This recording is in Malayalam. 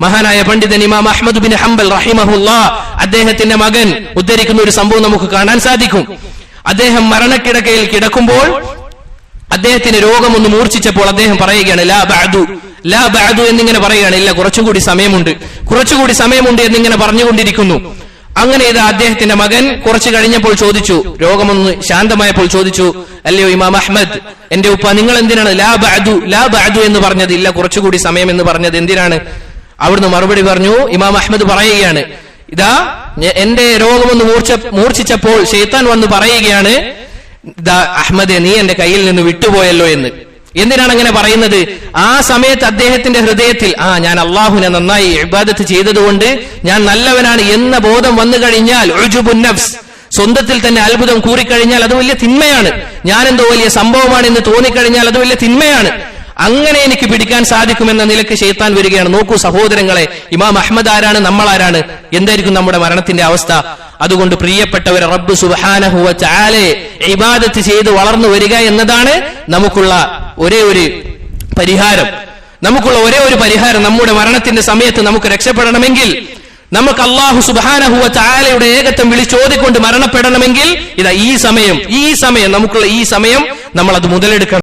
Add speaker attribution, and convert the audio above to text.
Speaker 1: മഹാനായ പണ്ഡിതൻ ഇമാം അഹ്മദ് ബിൻ ഹംബൽ റഹിമഹുല്ലാഹ് അദ്ദേഹത്തിന്റെ മകൻ ഉദ്ധരിക്കുന്ന ഒരു സംഭവം നമുക്ക് കാണാൻ സാധിക്കും. അദ്ദേഹം മരണക്കിടക്കയിൽ കിടക്കുമ്പോൾ അദ്ദേഹത്തിന് രോഗമൊന്ന് മൂർച്ഛിച്ചപ്പോൾ അദ്ദേഹം പറയുകയാണ് ലാ ബഅദു എന്നിങ്ങനെ പറയുകയാണ്, ഇല്ല കുറച്ചുകൂടി സമയമുണ്ട് എന്നിങ്ങനെ പറഞ്ഞുകൊണ്ടിരിക്കുന്നു. അങ്ങനെ ഇത് അദ്ദേഹത്തിന്റെ മകൻ കുറച്ചു കഴിഞ്ഞപ്പോൾ ചോദിച്ചു, രോഗമൊന്ന് ശാന്തമായപ്പോൾ ചോദിച്ചു, അല്ലയോ ഇമാം അഹ്മദ്, എന്റെ ഉപ്പ, നിങ്ങൾ എന്തിനാണ് ലാ ബഅദു എന്ന് പറഞ്ഞത്, ഇല്ല കുറച്ചുകൂടി സമയം എന്ന് പറഞ്ഞത് എന്തിനാണ്? അവിടുന്ന് മറുപടി പറഞ്ഞു, ഇമാം അഹ്മദ് പറയുകയാണ്, ഇതാ എന്റെ രോഗമൊന്ന് മൂർച്ഛിച്ചപ്പോൾ ശൈത്താൻ വന്ന് പറയുകയാണ്, ഇതാ അഹ്മദെ, നീ എന്റെ കയ്യിൽ നിന്ന് വിട്ടുപോയല്ലോ എന്ന്. എന്തിനാണ് അങ്ങനെ പറയുന്നത്? ആ സമയത്ത് അദ്ദേഹത്തിന്റെ ഹൃദയത്തിൽ ഞാൻ അള്ളാഹുവിനെ നന്നായി ഇബാദത്ത് ചെയ്തതുകൊണ്ട് ഞാൻ നല്ലവനാണ് എന്ന ബോധം വന്നു കഴിഞ്ഞാൽ, ഉജുബുൻ നഫ്സ്, സ്വന്തത്തിൽ തന്നെ അത്ഭുതം കൂറിക്കഴിഞ്ഞാൽ അത് വലിയ തിന്മയാണ്. ഞാനെന്തോ വലിയ സംഭവമാണ് എന്ന് തോന്നിക്കഴിഞ്ഞാൽ അത് വലിയ തിന്മയാണ്. അങ്ങനെ എനിക്ക് പിടിക്കാൻ സാധിക്കുമെന്ന നിലയ്ക്ക് ശൈത്താൻ വരികയാണ്. നോക്കൂ സഹോദരങ്ങളെ, ഇമാം അഹ്മദ് ആരാണ്, നമ്മൾ ആരാണ്? എന്തായിരിക്കും നമ്മുടെ മരണത്തിന്റെ അവസ്ഥ? അതുകൊണ്ട് പ്രിയപ്പെട്ടവരെ, റബ്ബ് സുബ്ഹാനഹു വ തആലയെ ഇബാദത്ത് ചെയ്ത് വളർന്നു വരിക എന്നതാണ് നമുക്കുള്ള ഒരേ ഒരു പരിഹാരം. നമ്മുടെ മരണത്തിന്റെ സമയത്ത് നമുക്ക് രക്ഷപ്പെടണമെങ്കിൽ, നമുക്ക് അല്ലാഹു സുബ്ഹാനഹു വ തആലയുടെ ഏകത്വം വിളിച്ചോതിക്കൊണ്ട് മരണപ്പെടണമെങ്കിൽ, ഇതാ ഈ സമയം നമുക്കുള്ള ഈ സമയം നമ്മൾ അത് മുതലെടുക്കണം.